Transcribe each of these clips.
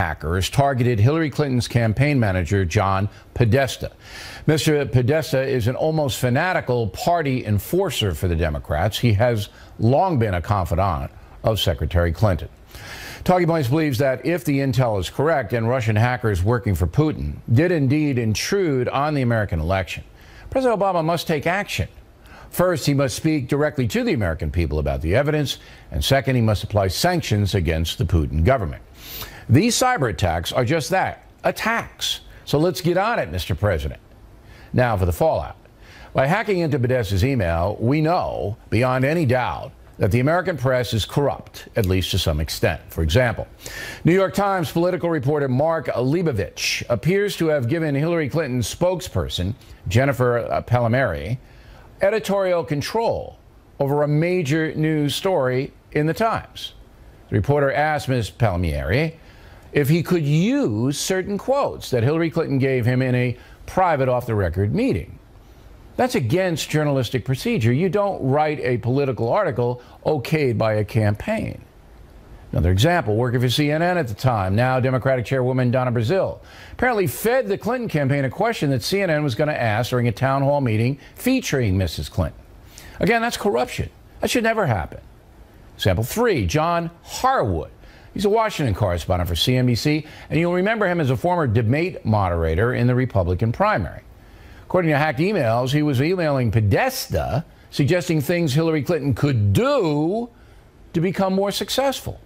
hackers targeted Hillary Clinton's campaign manager, John Podesta. Mr. Podesta is an almost fanatical party enforcer for the Democrats. He has long been a confidant of Secretary Clinton. Talking Points believes that if the intel is correct and Russian hackers working for Putin did indeed intrude on the American election, President Obama must take action. First, he must speak directly to the American people about the evidence, and second, he must apply sanctions against the Putin government. These cyber attacks are just that, attacks. So let's get on it, Mr. President. Now for the fallout. By hacking into Podesta's email, we know, beyond any doubt, that the American press is corrupt, at least to some extent. For example, New York Times political reporter Mark Leibovich appears to have given Hillary Clinton's spokesperson, Jennifer Palmieri, editorial control over a major news story in the Times. The reporter asked Ms. Palmieri if he could use certain quotes that Hillary Clinton gave him in a private off-the-record meeting. That's against journalistic procedure. You don't write a political article okayed by a campaign. Another example, working for CNN at the time, now Democratic Chairwoman Donna Brazile, apparently fed the Clinton campaign a question that CNN was going to ask during a town hall meeting featuring Mrs. Clinton. Again, that's corruption. That should never happen. Example 3, John Harwood. He's a Washington correspondent for CNBC, and you'll remember him as a former debate moderator in the Republican primary. According to hacked emails, he was emailing Podesta, suggesting things Hillary Clinton could do to become more successful.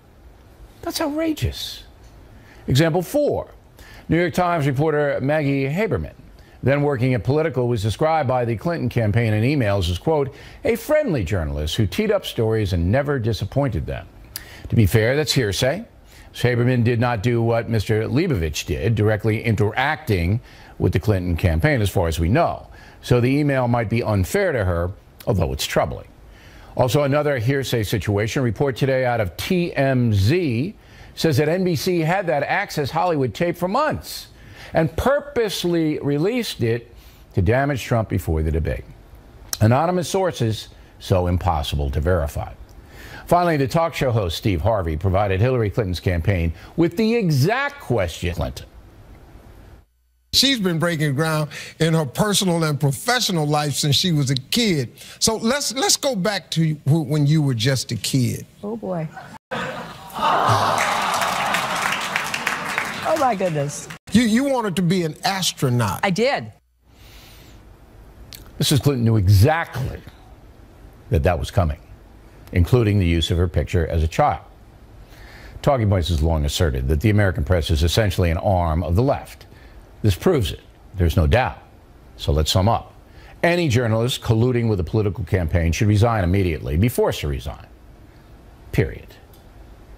That's outrageous. Example 4, New York Times reporter Maggie Haberman, then working at Politico, was described by the Clinton campaign in emails as, quote, a friendly journalist who teed up stories and never disappointed them. To be fair, that's hearsay. Haberman did not do what Mr. Leibovich did, directly interacting with the Clinton campaign, as far as we know. So the email might be unfair to her, although it's troubling. Also, another hearsay situation, a report today out of TMZ says that NBC had that Access Hollywood tape for months and purposely released it to damage Trump before the debate. Anonymous sources, so impossible to verify. Finally, the talk show host Steve Harvey provided Hillary Clinton's campaign with the exact question Clinton. She's been breaking ground in her personal and professional life since she was a kid. So let's go back to when you were just a kid. Oh, boy. Oh, my goodness. You wanted to be an astronaut. I did. Mrs. Clinton knew exactly that was coming, including the use of her picture as a child. Talking Points has long asserted that the American press is essentially an arm of the left. This proves it. There's no doubt. So let's sum up. Any journalist colluding with a political campaign should resign immediately, be forced to resign. Period.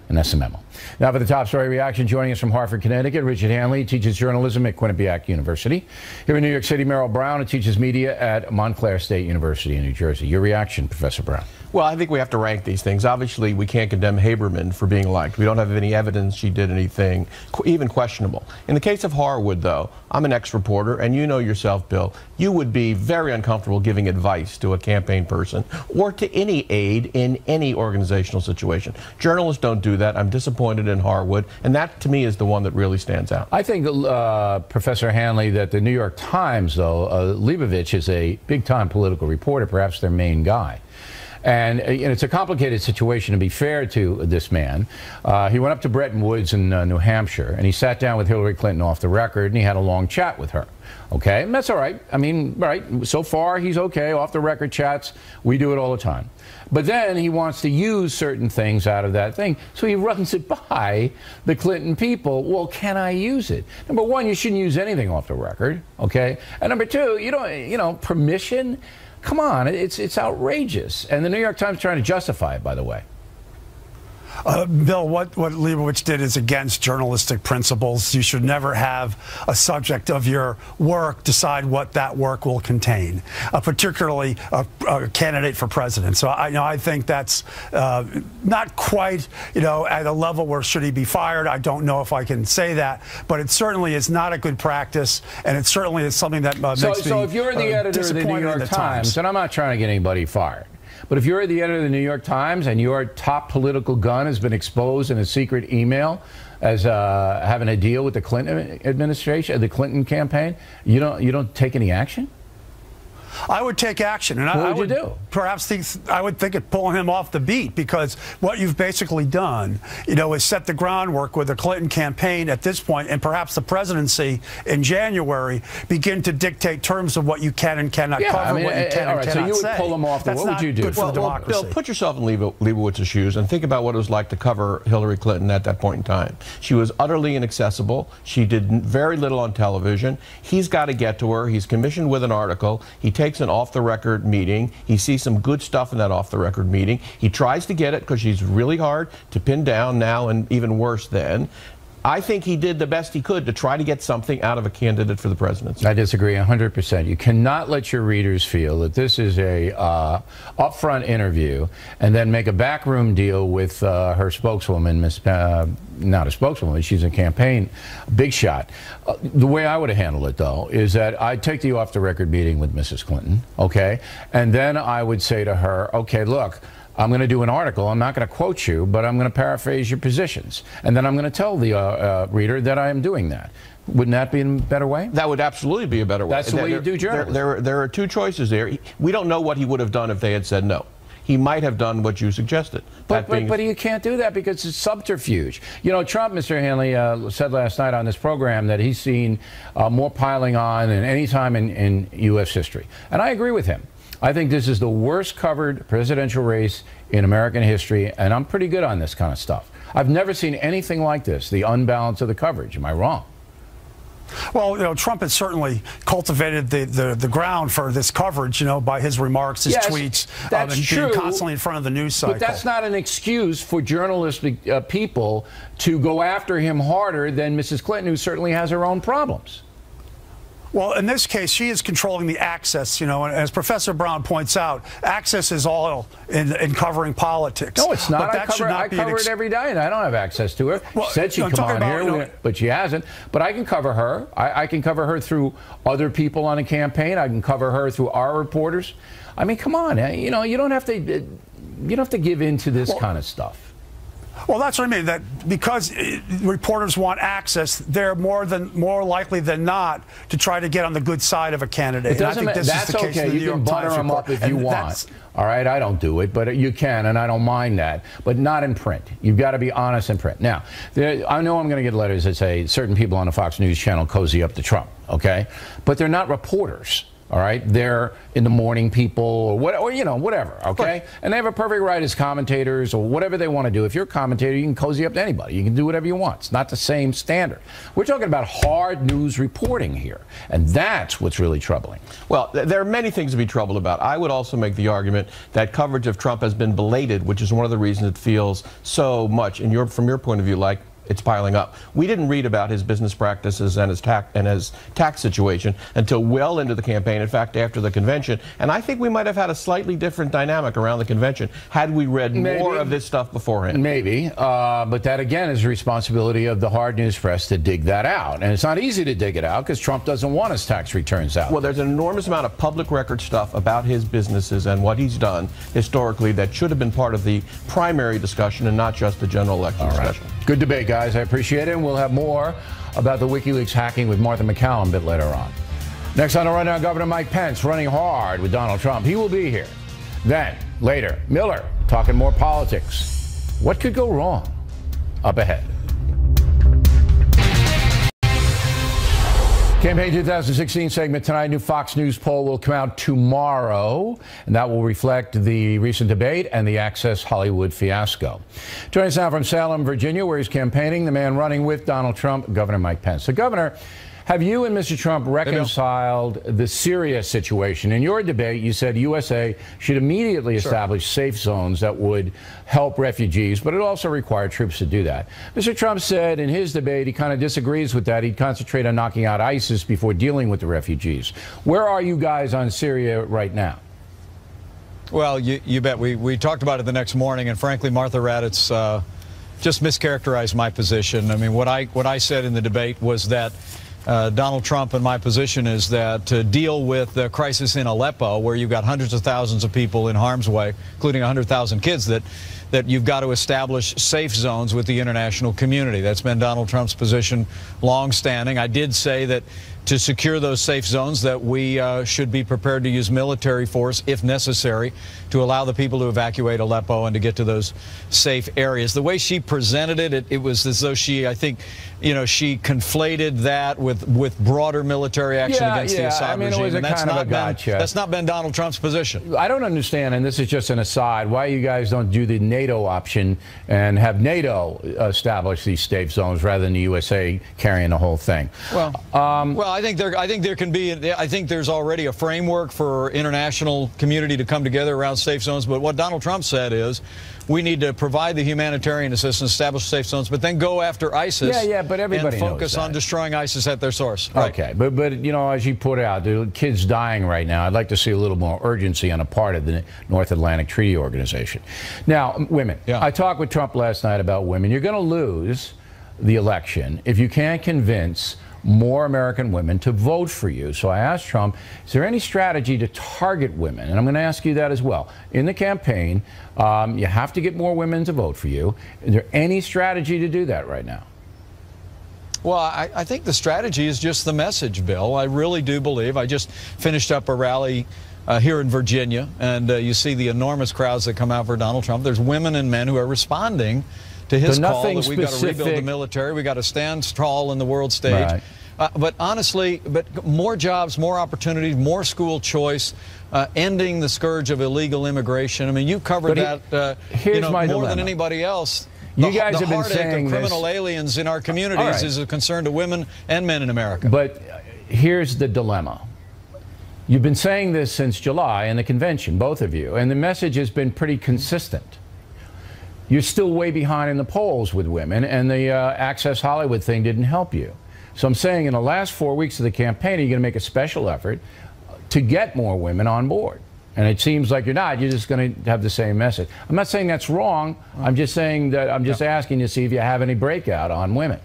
And that's the memo. Now for the top story reaction, joining us from Hartford, Connecticut, Richard Hanley teaches journalism at Quinnipiac University. Here in New York City, Merrill Brown, who teaches media at Montclair State University in New Jersey. Your reaction, Professor Brown? Well, I think we have to rank these things. Obviously, we can't condemn Haberman for being liked. We don't have any evidence she did anything even questionable. In the case of Harwood, though, I'm an ex-reporter, and you know yourself, Bill, you would be very uncomfortable giving advice to a campaign person or to any aide in any organizational situation. Journalists don't do that. I'm disappointed in Harwood, and that, to me, is the one that really stands out. I think, Professor Hanley, that the New York Times, though, Leibovich is a big-time political reporter, perhaps their main guy. And it's a complicated situation, to be fair to this man. He went up to Bretton Woods in New Hampshire, and he sat down with Hillary Clinton off the record, and he had a long chat with her. Okay, and that's all right. I mean, right, so far he's okay, off the record chats. We do it all the time. But then he wants to use certain things out of that thing, so he runs it by the Clinton people. Well, can I use it? Number one, you shouldn't use anything off the record, okay? And number two, permission? Come on, it's outrageous. And the New York Times trying to justify it, by the way. Bill, what Leibovich did is against journalistic principles. You should never have a subject of your work decide what that work will contain, particularly a candidate for president. So I think that's not quite, at a level where should he be fired. I don't know if I can say that, but it certainly is not a good practice, and it certainly is something that makes me So if you're the editor of the New York Times, and I'm not trying to get anybody fired, but if you're the editor of the New York Times and your top political gun has been exposed in a secret email as having a deal with the Clinton administration, the Clinton campaign? You don't take any action? I would take action, and what would you do? Perhaps I would think of pulling him off the beat, because what you've basically done, is set the groundwork with the Clinton campaign at this point, and perhaps the presidency in January begin to dictate terms of what you can and cannot cover, what you can and cannot say. So you would pull him off. What would you do? Well, Bill, put yourself in Leibowitz's shoes and think about what it was like to cover Hillary Clinton at that point in time. She was utterly inaccessible. She did very little on television. He's got to get to her. He's commissioned with an article. He takes an off-the-record meeting. He sees some good stuff in that off-the-record meeting. He tries to get it because she's really hard to pin down now, and even worse then. I think he did the best he could to try to get something out of a candidate for the presidency. I disagree 100%. You cannot let your readers feel that this is a upfront interview and then make a backroom deal with her spokeswoman, not a spokeswoman, she's a campaign big shot. The way I would have handled it, though, is that I'd take the off-the-record meeting with Mrs. Clinton, okay? And then I would say to her, okay, look, I'm going to do an article. I'm not going to quote you, but I'm going to paraphrase your positions. And then I'm going to tell the reader that I am doing that. Wouldn't that be a better way? That would absolutely be a better way. That's the way you do journalism. There are two choices there. We don't know what he would have done if they had said no. He might have done what you suggested. But you can't do that because it's subterfuge. Trump, Mr. Hanley, said last night on this program that he's seen more piling on than any time in U.S. history. And I agree with him. I think this is the worst covered presidential race in American history, and I'm pretty good on this kind of stuff. I've never seen anything like this, the unbalance of the coverage. Am I wrong? Well, Trump has certainly cultivated the ground for this coverage, by his remarks, his tweets, that's and true, being constantly in front of the news cycle. But that's not an excuse for journalistic people to go after him harder than Mrs. Clinton, who certainly has her own problems. Well, in this case, she is controlling the access, and as Professor Brown points out, access is all in covering politics. No, it's not. I cover it every day, and I don't have access to her. Well, she said she'd come on here, but she hasn't. But I can cover her. I can cover her through other people on a campaign. I can cover her through our reporters. I mean, come on. You don't have to give in to this kind of stuff. Well, that's what I mean, that because reporters want access, they're more likely than not to try to get on the good side of a candidate. That's okay. You can butter them up if you want. All right, I don't do it, but you can, and I don't mind that. But not in print. You've got to be honest in print. Now, I know I'm going to get letters that say certain people on the Fox News channel cozy up to Trump, okay? But they're not reporters. All right, they're in the morning people or whatever, okay? And they have a perfect right as commentators or whatever they want to do. If you're a commentator, you can cozy up to anybody. You can do whatever you want. It's not the same standard. We're talking about hard news reporting here, and that's what's really troubling. Well, there are many things to be troubled about. I would also make the argument that coverage of Trump has been belated, which is one of the reasons it feels so much, from your point of view, like it's piling up. We didn't read about his business practices and his tax situation until well into the campaign, in fact, after the convention. And I think we might have had a slightly different dynamic around the convention had we read more of this stuff beforehand. Maybe, but that again is the responsibility of the hard news press to dig that out. And it's not easy to dig it out because Trump doesn't want his tax returns out. Well, there's an enormous amount of public record stuff about his businesses and what he's done historically that should have been part of the primary discussion and not just the general election discussion. Good debate, guys. I appreciate it. And we'll have more about the WikiLeaks hacking with Martha McCallum a bit later on. Next on the Rundown, Governor Mike Pence running hard with Donald Trump. He will be here. Then, later, Miller talking more politics. What could go wrong? Up ahead. Campaign 2016 segment tonight. New Fox News poll will come out tomorrow, and that will reflect the recent debate and the Access Hollywood fiasco. Joining us now from Salem, Virginia, where he's campaigning, the man running with Donald Trump, Governor Mike Pence. So, Governor, have you and Mr. Trump reconciled the Syria situation? In your debate, you said USA should immediately establish safe zones that would help refugees, but it also required troops to do that. Mr. Trump said in his debate he kind of disagrees with that. He'd concentrate on knocking out ISIS before dealing with the refugees. Where are you guys on Syria right now? Well, you bet. We talked about it the next morning, and frankly, Martha Raddatz just mischaracterized my position. I mean, what I said in the debate was that Donald Trump and my position is that to deal with the crisis in Aleppo, where you've got hundreds of thousands of people in harm's way, including 100,000 kids that that you've got to establish safe zones with the international community. That's been Donald Trump's position long-standing. I did say that to secure those safe zones that we should be prepared to use military force if necessary to allow the people to evacuate Aleppo and to get to those safe areas. The way she presented it, it was as though she, I think, you know, she conflated that with broader military action against the Assad regime. And that's not been Donald Trump's position. I don't understand, and this is just an aside, why you guys don't do the NATO option and have NATO establish these safe zones rather than the USA carrying the whole thing. Well, I think there can be. I think there's already a framework for international community to come together around safe zones. But what Donald Trump said is, we need to provide the humanitarian assistance, establish safe zones, but then go after ISIS. But everybody and focus on destroying ISIS at their source. Right. Okay, but you know, as you put out, the kids dying right now. I'd like to see a little more urgency on the part of the North Atlantic Treaty Organization. Now, women. Yeah. I talked with Trump last night about women. You're going to lose the election if you can't convince more American women to vote for you. So I asked Trump, is there any strategy to target women? And I'm going to ask you that as well. In the campaign, you have to get more women to vote for you. Is there any strategy to do that right now? Well, I think the strategy is just the message, Bill. I really do believe. I just finished up a rally here in Virginia, and you see the enormous crowds that come out for Donald Trump. There's women and men who are responding to his call that we've got to rebuild the military, we've got to stand tall in the world stage. Right. But honestly, more jobs, more opportunities, more school choice, ending the scourge of illegal immigration. I mean, you covered that you know, more than anybody else. You guys have been saying of criminal aliens in our communities is a concern to women and men in America. But here's the dilemma. You've been saying this since July in the convention, both of you, and the message has been pretty consistent. You're still way behind in the polls with women, and the Access Hollywood thing didn't help you. So I'm saying in the last 4 weeks of the campaign, are you going to make a special effort to get more women on board? And it seems like you're not. You're just going to have the same message. I'm not saying that's wrong. I'm just saying that I'm just asking to see if you have any breakout on women.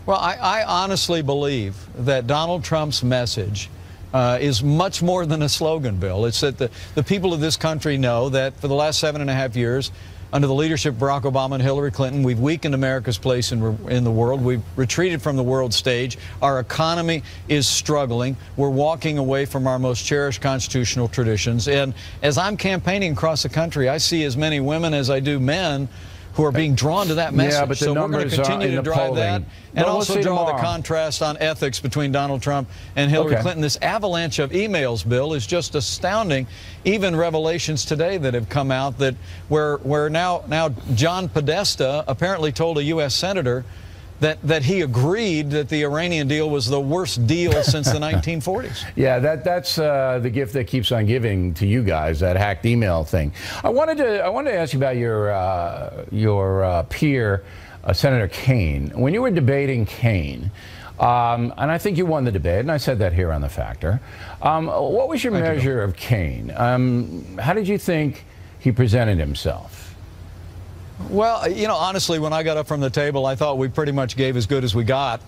Well, I honestly believe that Donald Trump's message is much more than a slogan, Bill. It's that the people of this country know that for the last 7.5 years, under the leadership of Barack Obama and Hillary Clinton, we've weakened America's place in the world. We've retreated from the world stage. Our economy is struggling. We're walking away from our most cherished constitutional traditions. And as I'm campaigning across the country, I see as many women as I do men who are being drawn to that message. Yeah, but the so we're numbers going to continue to drive that, and also draw the contrast on ethics between Donald Trump and Hillary Clinton. This avalanche of emails, Bill, is just astounding. Even revelations today that have come out that where now John Podesta apparently told a U.S. senator that he agreed that the Iranian deal was the worst deal since the 1940s. Yeah, that's the gift that keeps on giving to you guys, that hacked email thing. I wanted to ask you about your peer, Senator Kaine. When you were debating Kaine, and I think you won the debate, and I said that here on The Factor. What was your measure of Kaine? How did you think he presented himself? Well, you know, honestly, when I got up from the table, I thought we pretty much gave as good as we got.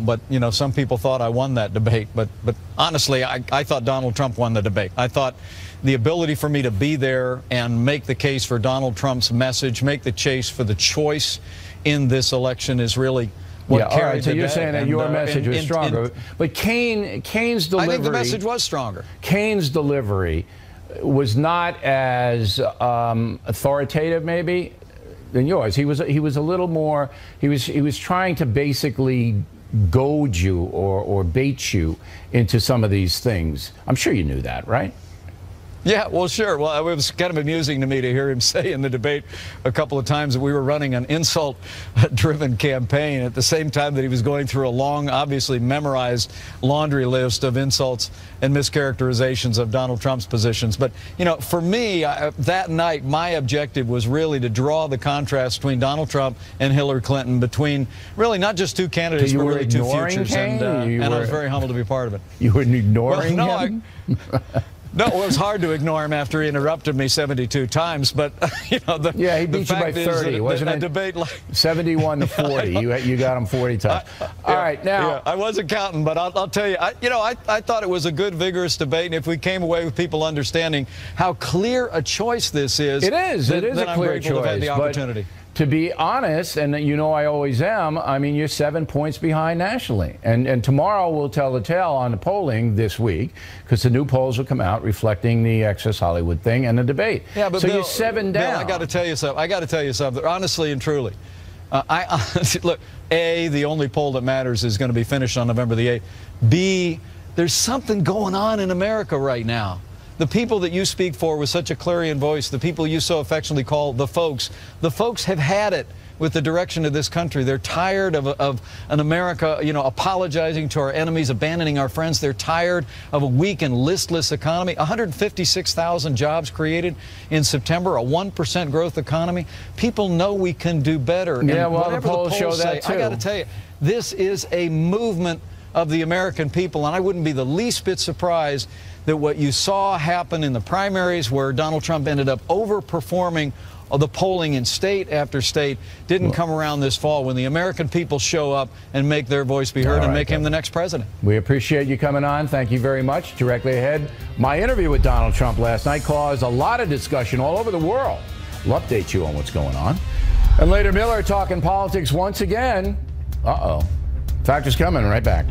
But, you know, some people thought I won that debate. But honestly, I thought Donald Trump won the debate. I thought the ability for me to be there and make the case for Donald Trump's message, make the case for the choice in this election is really what carried the day. So you're saying that your message was stronger. But Kaine's delivery... I think the message was stronger. Kaine's delivery was not as authoritative, maybe, than yours. He was a little more. He was trying to basically goad you or bait you into some of these things. I'm sure you knew that, right? Yeah, well, sure. Well, it was kind of amusing to me to hear him say in the debate a couple of times that we were running an insult-driven campaign at the same time that he was going through a long, obviously memorized laundry list of insults and mischaracterizations of Donald Trump's positions. But, you know, for me, that night, my objective was really to draw the contrast between Donald Trump and Hillary Clinton, between really not just two candidates, but really two futures. And I was very humbled to be part of it. You were ignoring him? No, it was hard to ignore him after he interrupted me 72 times, but, you know, yeah, he beat you by 30, wasn't it? Debate like 71 to 40. You got him 40 times. All right, now. Yeah, I wasn't counting, but I'll tell you, I thought it was a good, vigorous debate, and if we came away with people understanding how clear a choice this is. It is a clear choice. To have had the opportunity. To be honest, and you know I always am, I mean, you're 7 points behind nationally. And tomorrow we'll tell the tale on the polling this week, because the new polls will come out reflecting the Access Hollywood thing and the debate. Yeah, but so Bill, you're 7 down. Bill, I got to tell you something. Honestly and truly. Look, A, the only poll that matters is going to be finished on November the 8th. B, there's something going on in America right now. The people that you speak for with such a clarion voice, the people you so affectionately call the folks have had it with the direction of this country. They're tired of an America, you know, apologizing to our enemies, abandoning our friends. They're tired of a weak and listless economy. 156,000 jobs created in September, a 1% growth economy. People know we can do better. Yeah, and well, the polls show that too. I got to tell you, this is a movement of the American people, and I wouldn't be the least bit surprised that what you saw happen in the primaries, where Donald Trump ended up overperforming the polling in state after state, didn't come around this fall when the American people show up and make their voice be heard and make him the next president. We appreciate you coming on. Thank you very much. Directly ahead, my interview with Donald Trump last night caused a lot of discussion all over the world. We'll update you on what's going on. And later, Miller talking politics once again. Uh-oh. Factor's coming. Right back.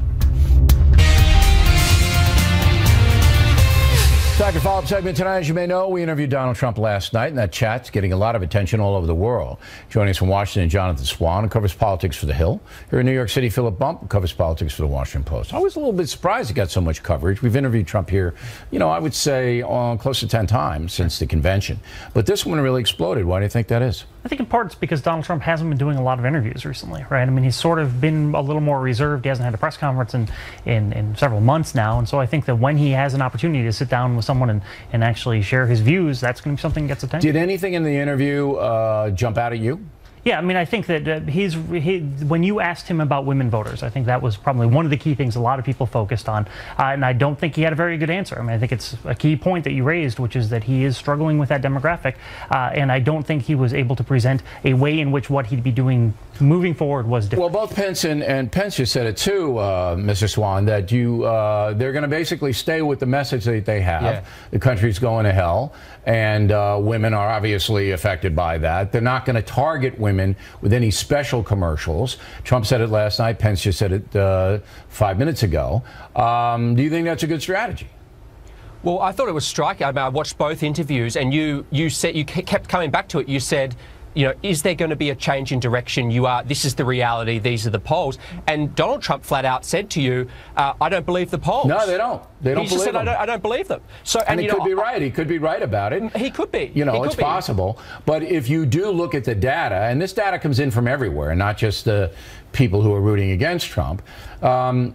Factor follow-up segment tonight. As you may know, we interviewed Donald Trump last night, and that chat's getting a lot of attention all over the world. Joining us from Washington, Jonathan Swan, who covers politics for The Hill. Here in New York City, Philip Bump, who covers politics for The Washington Post. I was a little bit surprised it got so much coverage. We've interviewed Trump here, you know, I would say close to 10 times since the convention. But this one really exploded. Why do you think that is? I think in part it's because Donald Trump hasn't been doing a lot of interviews recently, right? I mean, he's sort of been a little more reserved. He hasn't had a press conference in several months now. And so I think that when he has an opportunity to sit down with someone and actually share his views, that's going to be something that gets attention. Did anything in the interview jump out at you? Yeah, I mean, I think that when you asked him about women voters, I think that was probably one of the key things a lot of people focused on. And I don't think he had a very good answer. I mean, I think it's a key point that you raised, which is that he is struggling with that demographic. And I don't think he was able to present a way in which what he'd be doing moving forward was different. Well, both Pence and Pence just said it too, Mr. Swan, that they're going to basically stay with the message that they have. Yeah. The country's going to hell, and women are obviously affected by that. They're not going to target women with any special commercials. Trump said it last night. Pence just said it 5 minutes ago. Do you think that's a good strategy? Well, I thought it was striking. I mean, I watched both interviews, and you kept coming back to it. You said, you know, is there going to be a change in direction? This is the reality. These are the polls. And Donald Trump flat out said to you, I don't believe the polls. No, they don't. They don't believe them. I don't believe them. So, and he could be right. He could be right about it. He could be. You know, it's possible. But if you do look at the data, and this data comes in from everywhere, not just the people who are rooting against Trump,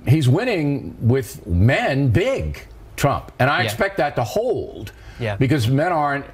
he's winning with men big, Trump. And I expect that to hold. Yeah. Because men aren't,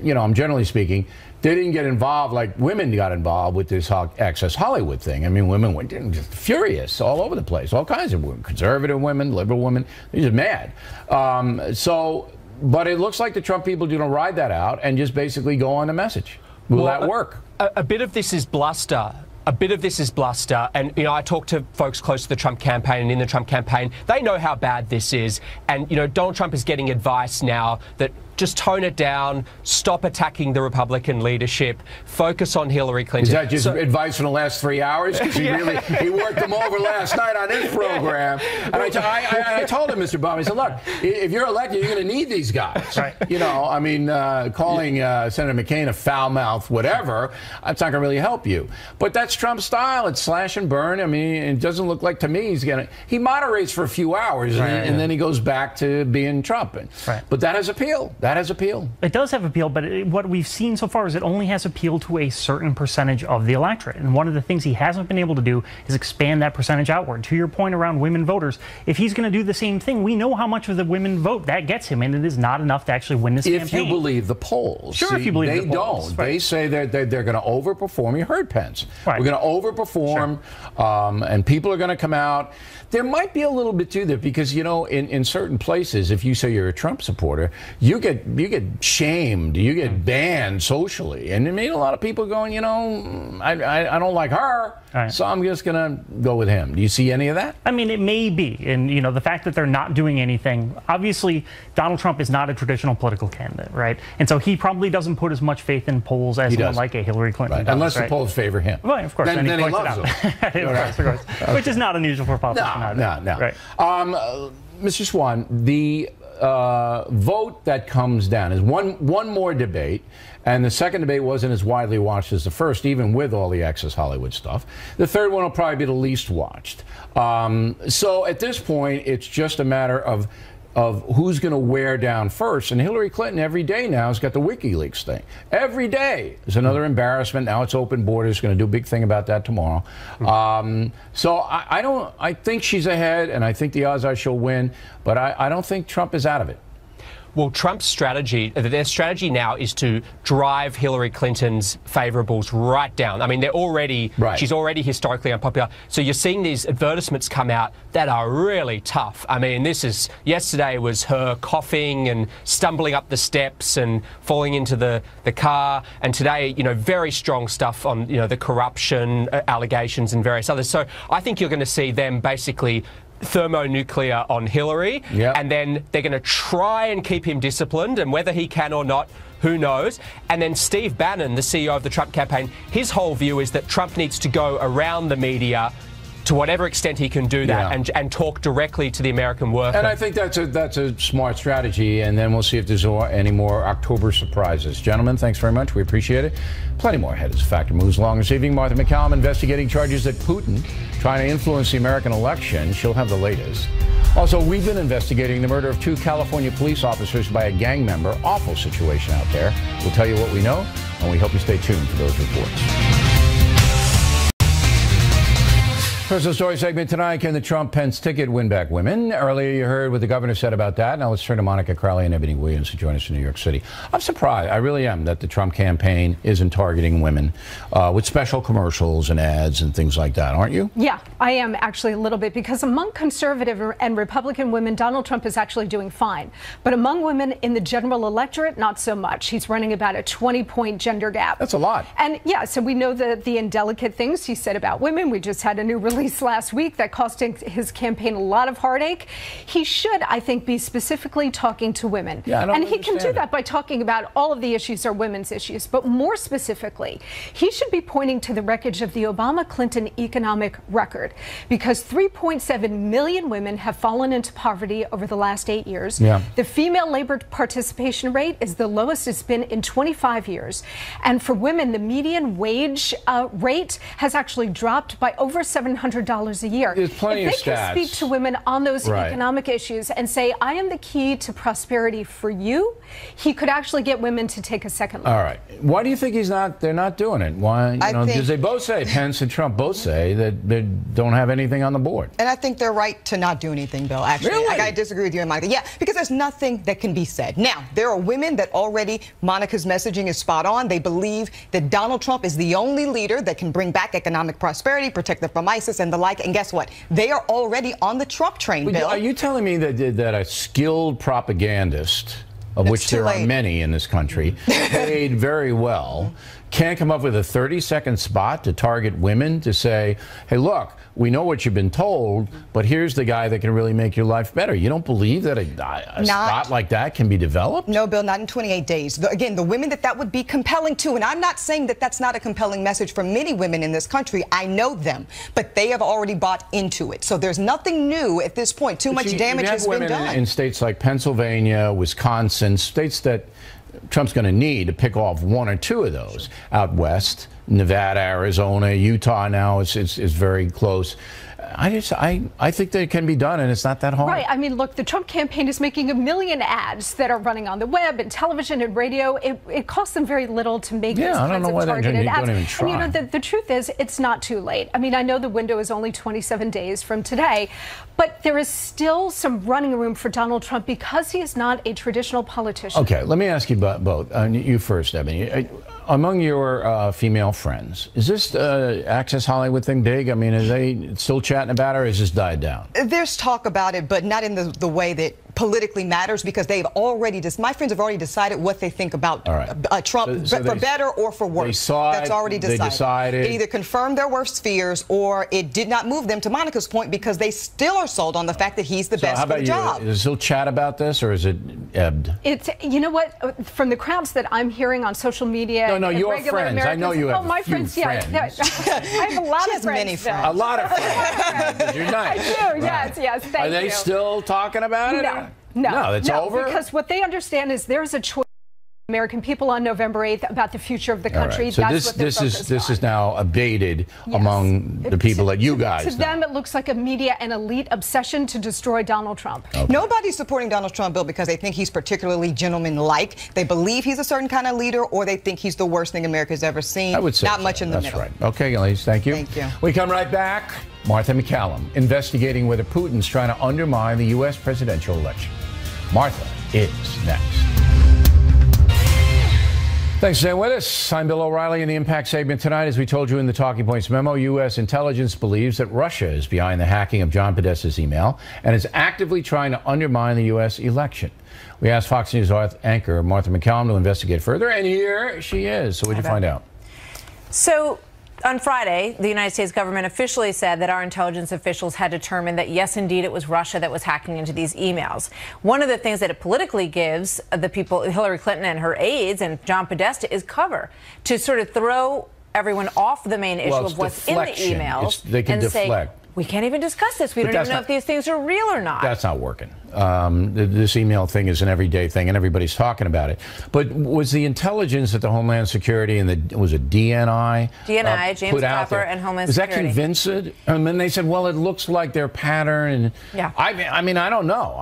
you know, I'm generally speaking, they didn't get involved like women got involved with this Access Hollywood thing. I mean, women went just furious all over the place, all kinds of women, conservative women, liberal women, they're just mad. But it looks like the Trump people are going to ride that out and just basically go on the message. Will that work? A bit of this is bluster. A bit of this is bluster, and you know, I talk to folks close to the Trump campaign and in the Trump campaign. They know how bad this is, and you know, Donald Trump is getting advice now that just tone it down, stop attacking the Republican leadership, focus on Hillary Clinton. Is that just advice from the last 3 hours? Because he worked them over last night on his program. And I told him, Mr. Bum, I said, look, if you're elected, you're going to need these guys. Right. You know, I mean, calling Senator McCain a foul-mouthed whatever, that's not going to really help you. But that's Trump's style. It's slash and burn. I mean, it doesn't look like to me he moderates for a few hours, and then he goes back to being Trump. But that has appeal. That has appeal. It does have appeal, but what we've seen so far is it only has appeal to a certain percentage of the electorate. And one of the things he hasn't been able to do is expand that percentage outward. To your point around women voters, if he's going to do the same thing, we know how much of the women vote that gets him, and it is not enough to actually win this campaign. If you believe the polls. Sure, if you believe the polls. They don't. Right. They say they're going to overperform. You heard Pence. Right. We're going to overperform, and people are going to come out. There might be a little bit to that because, you know, in certain places, if you say you're a Trump supporter, you get shamed, you get banned socially. And it made a lot of people going, you know, I don't like her, so I'm just going to go with him. Do you see any of that? I mean, it may be. And, you know, the fact that they're not doing anything, obviously, Donald Trump is not a traditional political candidate, right? And so he probably doesn't put as much faith in polls as someone like a Hillary Clinton does. Unless the polls favor him. Right, of course. Then he loves them. Of course. Which is not unusual for a politician. No. Right. Mr. Swan, the vote that comes down is one more debate, and the second debate wasn't as widely watched as the first, even with all the excess Hollywood stuff. The third one will probably be the least watched. So at this point, it's just a matter of who's going to wear down first. And Hillary Clinton every day now has got the WikiLeaks thing. Every day is another embarrassment. Now it's open borders. Going to do a big thing about that tomorrow. So I think she's ahead, and I think the odds are she'll win. But I don't think Trump is out of it. Well, Trump's strategy, their strategy now is to drive Hillary Clinton's favorables right down. I mean, she's already historically unpopular. So you're seeing these advertisements come out that are really tough. I mean, yesterday was her coughing and stumbling up the steps and falling into the car. And today, you know, very strong stuff on, you know, the corruption allegations and various others. So I think you're going to see them basically thermonuclear on Hillary, and then they're going to try and keep him disciplined, and whether he can or not, who knows. And then Steve Bannon, the CEO of the Trump campaign, his whole view is that Trump needs to go around the media to whatever extent he can do that, and talk directly to the American worker. And I think that's a smart strategy, and then we'll see if there's any more October surprises. Gentlemen, thanks very much. We appreciate it. Plenty more ahead as Factor moves along this evening. Martha McCallum investigating charges that Putin trying to influence the American election. She'll have the latest. Also, we've been investigating the murder of 2 California police officers by a gang member. Awful situation out there. We'll tell you what we know, and we hope you stay tuned for those reports. Personal story segment tonight. Can the Trump-Pence ticket win back women? Earlier you heard what the governor said about that. Now let's turn to Monica Crowley and Ebony Williams to join us in New York City. I'm surprised, I really am, that the Trump campaign isn't targeting women with special commercials and ads and things like that, aren't you? Yeah, I am actually a little bit, because among conservative and Republican women, Donald Trump is actually doing fine. But among women in the general electorate, not so much. He's running about a 20-point gender gap. That's a lot. And yeah, so we know the indelicate things he said about women. We just had a new release last week that cost his campaign a lot of heartache. He should, I think, be specifically talking to women. And he can do that by talking about all of the issues are women's issues. But more specifically, he should be pointing to the wreckage of the Obama-Clinton economic record, because 3.7 million women have fallen into poverty over the last 8 years. The female labor participation rate is the lowest it's been in 25 years. And for women, the median wage rate has actually dropped by over $700 a year. There's plenty of stats. If they can speak to women on those economic issues and say, I am the key to prosperity for you, he could actually get women to take a second look. All right. Why do you think they're not doing it? Why? Because they both say, Pence and Trump both say that they don't have anything on the board. And I think they're right to not do anything, Bill, actually. Really? I disagree with you and Monica. Yeah, because there's nothing that can be said. Now, there are women that already, Monica's messaging is spot on. They believe that Donald Trump is the only leader that can bring back economic prosperity, protect them from ISIS and the like. And guess what? They are already on the Trump train, Bill. Are you telling me that a skilled propagandist, of which there are many in this country, paid very well, can't come up with a 30-second spot to target women to say, hey, look, we know what you've been told, but here's the guy that can really make your life better. You don't believe that a spot like that can be developed? No, Bill, not in 28 days. Again, the women that would be compelling to, and I'm not saying that that's not a compelling message for many women in this country. I know them, but they have already bought into it. So there's nothing new at this point. Too much damage has been done. In states like Pennsylvania, Wisconsin, states that Trump's going to need to pick off 1 or 2 of those. Out west, Nevada, Arizona, Utah now is very close. I think that it can be done, and it's not that hard. Right. I mean, look, the Trump campaign is making 1 million ads that are running on the web and television and radio. It costs them very little to make these kinds of targeted ads. And you know, the truth is, it's not too late. I mean, I know the window is only 27 days from today, but there is still some running room for Donald Trump because he is not a traditional politician. Okay, let me ask you about both. You first, Ebony. Among your female friends, is this Access Hollywood thing big? I mean, are they still chatting about it, or has this died down? There's talk about it, but not in the way that politically matters, because they've already my friends have already decided what they think about Trump, for better or for worse. They saw That's already decided. They decided. It either confirmed their worst fears, or it did not move them, to Monica's point, because they still are sold on the fact that he's the best for the job. Is there still chat about this, or is it ebbed? It's, you know what, from the crowds that I'm hearing on social media. No, your friends. Americans, I know you have my few friends. Yeah, I have a lot of friends. Many friends. A lot of friends. You're nice. I do. Yes. Thank you. Are they still talking about it? No, it's over? Because what they understand is there's a choice for American people on November 8th about the future of the country. Right. So this is now abated among the people that you guys To them, it looks like a media and elite obsession to destroy Donald Trump. Okay. Nobody's supporting Donald Trump, Bill, because they think he's particularly gentleman-like. They believe he's a certain kind of leader, or they think he's the worst thing America's ever seen. I would say not much in the middle. That's right. Okay, ladies, thank you. Thank you. We come right back. Martha McCallum investigating whether Putin's trying to undermine the U.S. presidential election. Martha is next. Thanks for staying with us. I'm Bill O'Reilly in the Impact segment tonight. As we told you in the Talking Points memo, U.S. intelligence believes that Russia is behind the hacking of John Podesta's email and is actively trying to undermine the U.S. election. We asked Fox News anchor Martha McCallum to investigate further, and here she is. So what did you find out? So on Friday, the United States government officially said that our intelligence officials had determined that, yes, indeed, it was Russia that was hacking into these emails. One of the things that it politically gives the people, Hillary Clinton and her aides and John Podesta, is cover to sort of throw everyone off the main issue of what's in the emails. They can deflect. Say, we can't even discuss this. We don't even know if these things are real or not. That's not working. This email thing is an everyday thing, and everybody's talking about it. But was the intelligence that the Homeland Security and was it DNI? DNI, James Clapper, and Homeland Security. Was that convincing? And then they said, well, it looks like their pattern. And yeah. I mean, I don't know.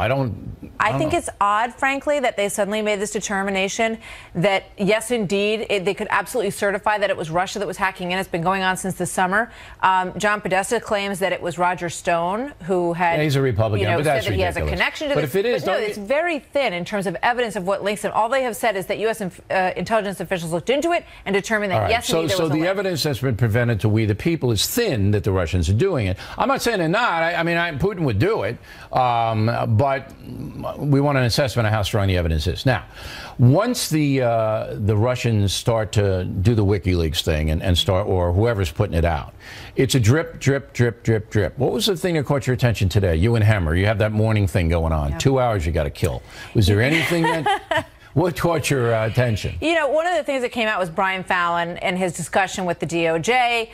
I think it's odd, frankly, that they suddenly made this determination that, yes, indeed, they could absolutely certify that it was Russia that was hacking in. It's been going on since the summer. John Podesta claims that it was Roger Stone who had, he's a Republican, but that's said that he has a connection to this. But if it is, no, it's very thin in terms of evidence of what links him. All they have said is that U.S. intelligence officials looked into it and determined that, yes, indeed, there was a link. So the evidence that's been presented to we the people is thin that the Russians are doing it. I'm not saying they're not. I mean, Putin would do it, but we want an assessment of how strong the evidence is. Now, once the Russians start to do the WikiLeaks thing and start, or whoever's putting it out, it's a drip, drip, drip, drip, drip. What was the thing that caught your attention today? You and Hemmer, you have that morning thing going on. Yeah. 2 hours you got to kill. Was there anything that... What caught your attention? You know, one of the things that came out was Brian Fallon and his discussion with the DOJ.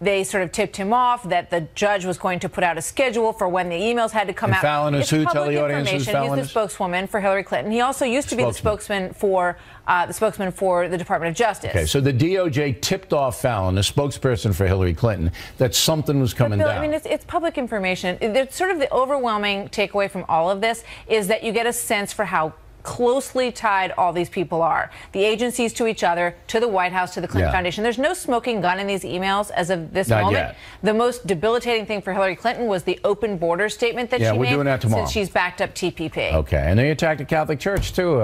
They sort of tipped him off that the judge was going to put out a schedule for when the emails had to come out. Fallon is who? Tell the audience who Fallon is. He's the spokeswoman for Hillary Clinton. He also used to be the spokesman for the Department of Justice. Okay, so the DOJ tipped off Fallon, the spokesperson for Hillary Clinton, that something was coming down. I mean, it's public information. There's sort of the overwhelming takeaway from all of this is that you get a sense for how closely tied all these people are. The agencies to each other, to the White House, to the Clinton Foundation. There's no smoking gun in these emails as of this moment. Yet. The most debilitating thing for Hillary Clinton was the open border statement that she made doing that tomorrow. Since she's backed up TPP. Okay, and they attacked the Catholic Church too.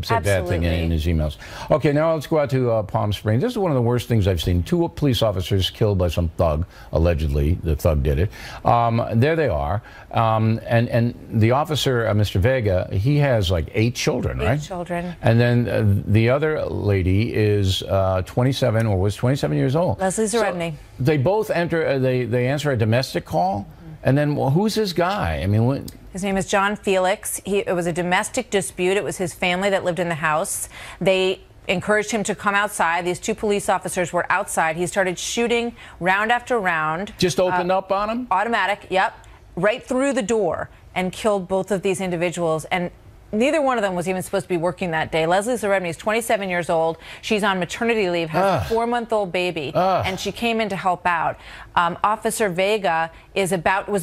Said bad thing in his emails. Okay, now let's go out to Palm Springs. This is one of the worst things I've seen. 2 police officers killed by some thug, allegedly. The thug did it. There they are. And the officer, Mr. Vega, he has like 8 children, right? 8 children. And then the other lady is 27 or was 27 years old. Leslie Zaredny. So they both enter, they answer a domestic call. And then, well, who's this guy? I mean, his name is John Felix. It was a domestic dispute. It was his family that lived in the house. They encouraged him to come outside. These 2 police officers were outside. He started shooting round after round. Just opened up on him? Automatic, yep. Right through the door and killed both of these individuals. And neither one of them was even supposed to be working that day. Leslie Zarebny is 27 years old. She's on maternity leave, has a 4-month-old baby, and she came in to help out. Officer Vega was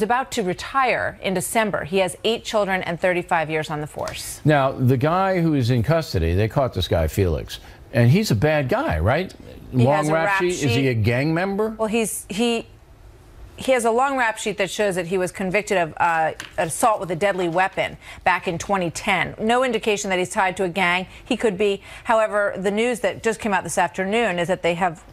about to retire in December. He has 8 children and 35 years on the force. Now, the guy who is in custody, they caught this guy, Felix, and he's a bad guy, right? Long rap sheet. Is he a gang member? Well, he has a long rap sheet that shows that he was convicted of assault with a deadly weapon back in 2010. No indication that he's tied to a gang. He could be. However, the news that just came out this afternoon is that they have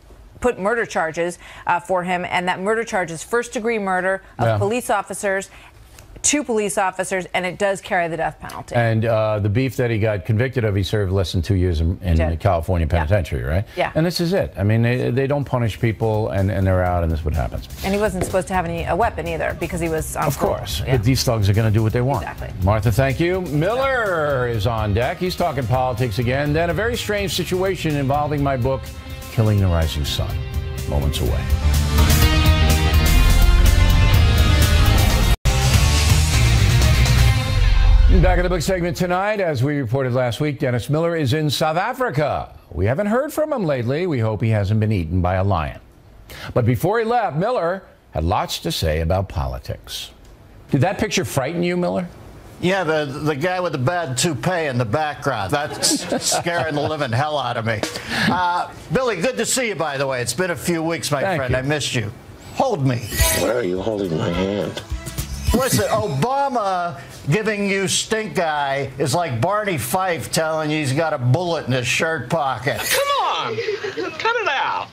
put murder charges for him, and that murder charge is first-degree murder of police officers, 2 police officers, and it does carry the death penalty. And the beef that he got convicted of, he served less than 2 years in the California penitentiary, right? Yeah. And this is it. I mean, they don't punish people, and they're out, and this is what happens. And he wasn't supposed to have a weapon either, because he was on parole. Of course. But these thugs are going to do what they want. Exactly. Martha, thank you. Miller is on deck. He's talking politics again. Then a very strange situation involving my book, Killing the Rising Sun. Moments away. Back in the book segment tonight, as we reported last week, Dennis Miller is in South Africa. We haven't heard from him lately. We hope he hasn't been eaten by a lion. But before he left, Miller had lots to say about politics. Did that picture frighten you, Miller? Yeah, the guy with the bad toupee in the background. That's scaring the living hell out of me. Billy, good to see you, by the way. It's been a few weeks, my friend. I missed you. Hold me. Why are you holding my hand? Listen, Obama giving you stink eye is like Barney Fife telling you he's got a bullet in his shirt pocket. Come on, cut it out.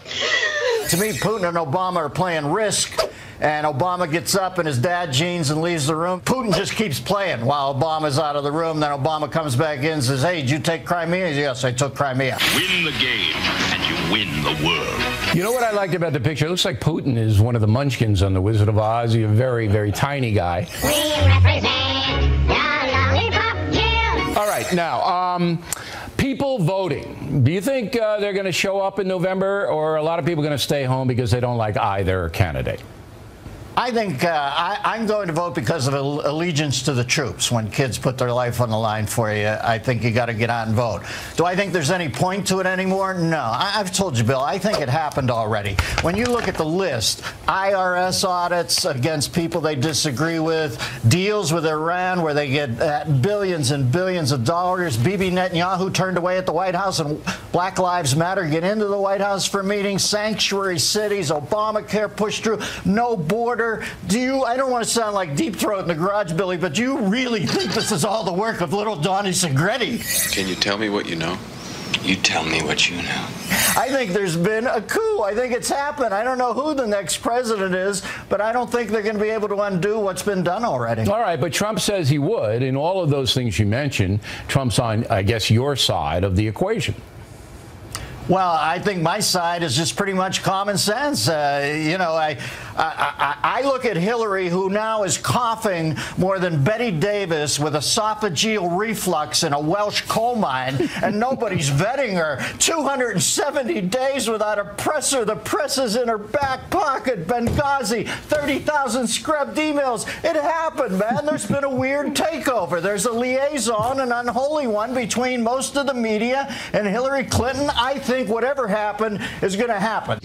To me, Putin and Obama are playing Risk, and Obama gets up in his dad jeans and leaves the room. Putin just keeps playing while Obama's out of the room. Then Obama comes back in and says, hey, did you take Crimea? Yes, I took Crimea. Win the game, and you win the world. You know what I liked about the picture? It looks like Putin is one of the munchkins on The Wizard of Oz. He's a very, very tiny guy. We represent the Lollipop Guild. All right, now, people voting. Do you think they're going to show up in November, or are a lot of people going to stay home because they don't like either candidate? I think I'm going to vote because of allegiance to the troops. When kids put their life on the line for you, I think you got to get out and vote. Do I think there's any point to it anymore? No. I've told you, Bill, I think it happened already. When you look at the list, IRS audits against people they disagree with, deals with Iran where they get billions and billions of dollars, Bibi Netanyahu turned away at the White House, and Black Lives Matter get into the White House for meetings, sanctuary cities, Obamacare pushed through, no border. I don't want to sound like Deep Throat in the Garage, Billy, but do you really think this is all the work of little Donnie Segretti? Can you tell me what you know? You tell me what you know. I think there's been a coup. I think it's happened. I don't know who the next president is, but I don't think they're going to be able to undo what's been done already. All right, but Trump says he would. In all of those things you mentioned, Trump's on, I guess, your side of the equation. Well, I think my side is just pretty much common sense. You know, I look at Hillary, who now is coughing more than Betty Davis with esophageal reflux in a Welsh coal mine, and nobody's vetting her. 270 days without a presser. The press is in her back pocket. Benghazi, 30,000 scrubbed emails. It happened, man. There's been a weird takeover. There's a liaison, an unholy one, between most of the media and Hillary Clinton. I think whatever happened is going to happen.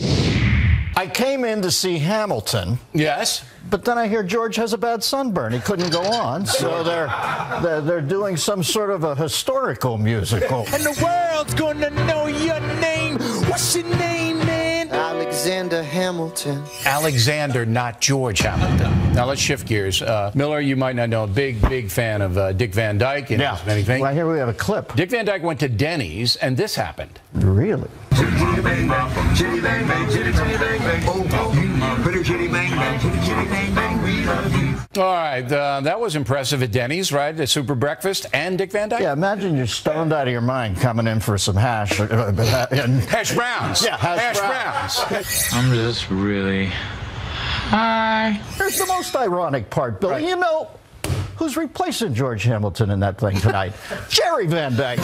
I came in to see Hamilton. Yes. But then I hear George has a bad sunburn. He couldn't go on, so they're doing some sort of a historical musical. And the world's gonna know your name. What's your name, man? Alexander Hamilton. Alexander, not George Hamilton. Now let's shift gears. Miller, you might not know, a big fan of Dick Van Dyke and many things. Well, here we have a clip. Dick Van Dyke went to Denny's, and this happened. Really? Chitty bang bang, chitty bang bang, chitty bang bang. Oh, you pretty chitty bang bang, chitty bang bang. We love you. All right, that was impressive at Denny's, right? The super breakfast and Dick Van Dyke. Yeah, imagine you're stoned out of your mind coming in for some hash. Hash browns. Yeah, hash browns. I'm just really high. Here's the most ironic part, Billy. Right. You know who's replacing George Hamilton in that thing tonight? Jerry Van Dyke.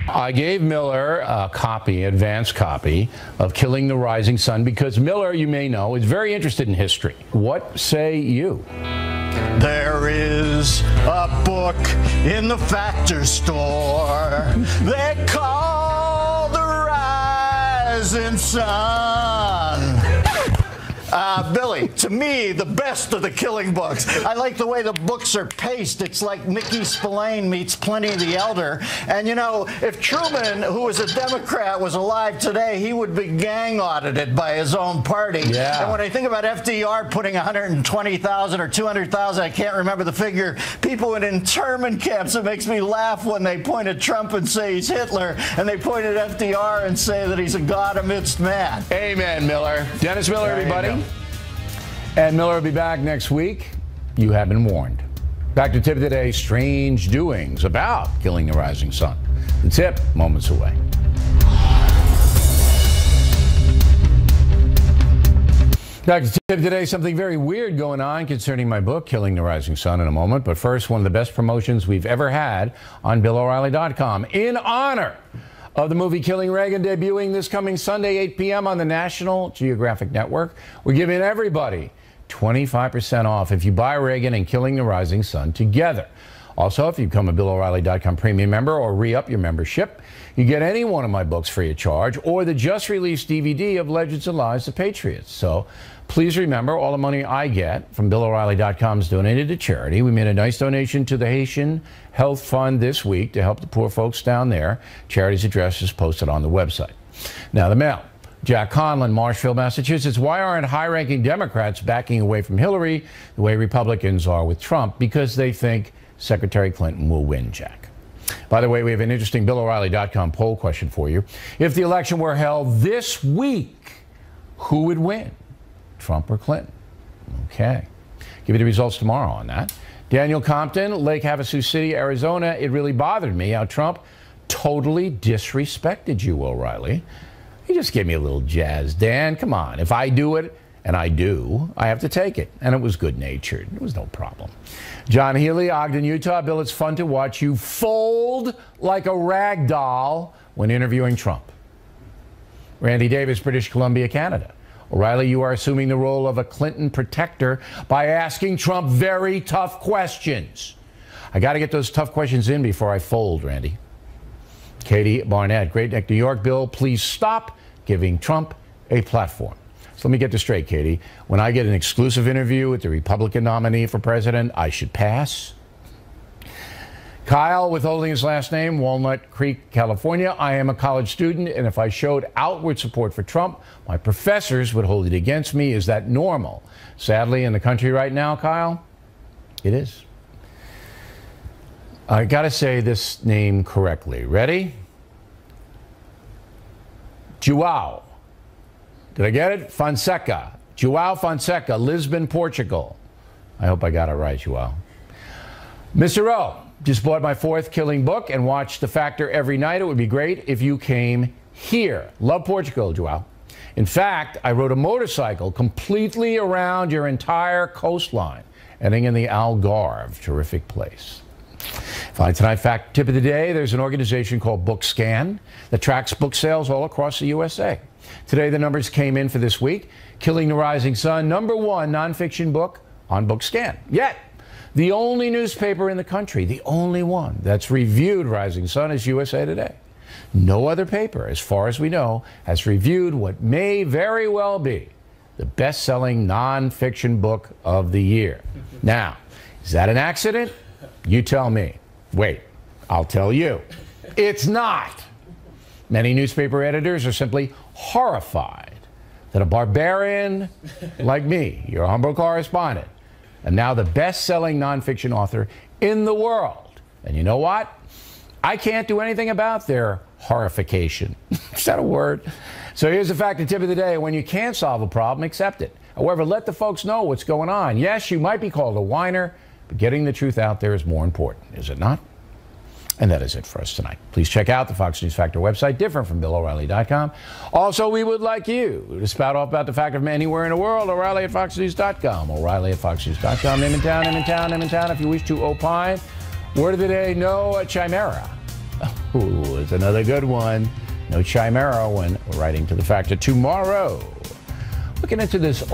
I gave Miller a copy, advanced copy, of Killing the Rising Sun because Miller, you may know, is very interested in history. What say you? There is a book in the Factor store they call The Rising Sun. Billy, to me, the best of the killing books. I like the way the books are paced. It's like Mickey Spillane meets Pliny the Elder. And, you know, if Truman, who was a Democrat, was alive today, he would be gang audited by his own party. Yeah. And when I think about FDR putting 120,000 or 200,000, I can't remember the figure, people in internment camps, it makes me laugh when they point at Trump and say he's Hitler, and they point at FDR and say that he's a God amidst man. Amen, Miller. Dennis Miller, everybody. And Miller will be back next week. You have been warned. Back to Tip of the Day, strange doings about killing the rising sun. The tip, moments away. Back to Tip of the Day, something very weird going on concerning my book, Killing the Rising Sun, in a moment. But first, one of the best promotions we've ever had on BillO'Reilly.com. In honor of the movie Killing Reagan, debuting this coming Sunday, 8 p.m. on the National Geographic Network, we're giving everybody 25% off if you buy Reagan and Killing the Rising Sun together. Also, if you become a BillO'Reilly.com premium member or re-up your membership, you get any one of my books free of charge or the just-released DVD of Legends and Lies of Patriots. So please remember, all the money I get from BillO'Reilly.com is donated to charity. We made a nice donation to the Haitian Health Fund this week to help the poor folks down there. Charity's address is posted on the website. Now, the mail. Jack Conlon, Marshfield, Massachusetts. Why aren't high-ranking Democrats backing away from Hillary the way Republicans are with Trump? Because they think Secretary Clinton will win, Jack. By the way, we have an interesting BillO'Reilly.com poll question for you. If the election were held this week, who would win, Trump or Clinton? Okay. Give you the results tomorrow on that. Daniel Compton, Lake Havasu City, Arizona. It really bothered me how Trump totally disrespected you, O'Reilly. He just gave me a little jazz. Dan, come on. If I do it, and I do, I have to take it. And it was good-natured. It was no problem. John Healy, Ogden, Utah. Bill, it's fun to watch you fold like a rag doll when interviewing Trump. Randy Davis, British Columbia, Canada. O'Reilly, you are assuming the role of a Clinton protector by asking Trump very tough questions. I got to get those tough questions in before I fold, Randy. Katie Barnett, Great Neck, New York. Bill, please stop giving Trump a platform. So let me get this straight, Katie. When I get an exclusive interview with the Republican nominee for president, I should pass. Kyle, withholding his last name, Walnut Creek, California. I am a college student, and if I showed outward support for Trump, my professors would hold it against me. Is that normal? Sadly, in the country right now, Kyle, it is. I got to say this name correctly. Ready? João. Did I get it? Fonseca. João Fonseca, Lisbon, Portugal. I hope I got it right, João. Mr. O, just bought my 4th killing book and watched The Factor every night. It would be great if you came here. Love Portugal, João. In fact, I rode a motorcycle completely around your entire coastline, ending in the Algarve. Terrific place. Finally, tonight, fact tip of the day, there's an organization called BookScan that tracks book sales all across the USA. Today, the numbers came in for this week. Killing the Rising Sun, #1 nonfiction book on BookScan. Yet, the only newspaper in the country, the only one that's reviewed Rising Sun is USA Today. No other paper, as far as we know, has reviewed what may very well be the best-selling nonfiction book of the year. Now, is that an accident? You tell me. Wait, I'll tell you. It's not. Many newspaper editors are simply horrified that a barbarian like me, your humble correspondent, and now the best-selling nonfiction author in the world. And you know what? I can't do anything about their horrification. Is that a word? So here's the fact, the tip of the day. When you can't solve a problem, accept it. However, let the folks know what's going on. Yes, you might be called a whiner, but getting the truth out there is more important, is it not? And that is it for us tonight. Please check out the Fox News Factor website, different from BillO'Reilly.com. Also, we would like you to spout off about the fact of anywhere in the world. O'Reilly at FoxNews.com. O'Reilly at FoxNews.com. Name in town, name in town, name in town. If you wish to opine. Word of the day, no chimera. Ooh, it's another good one. No chimera when writing to the Factor tomorrow. Looking into this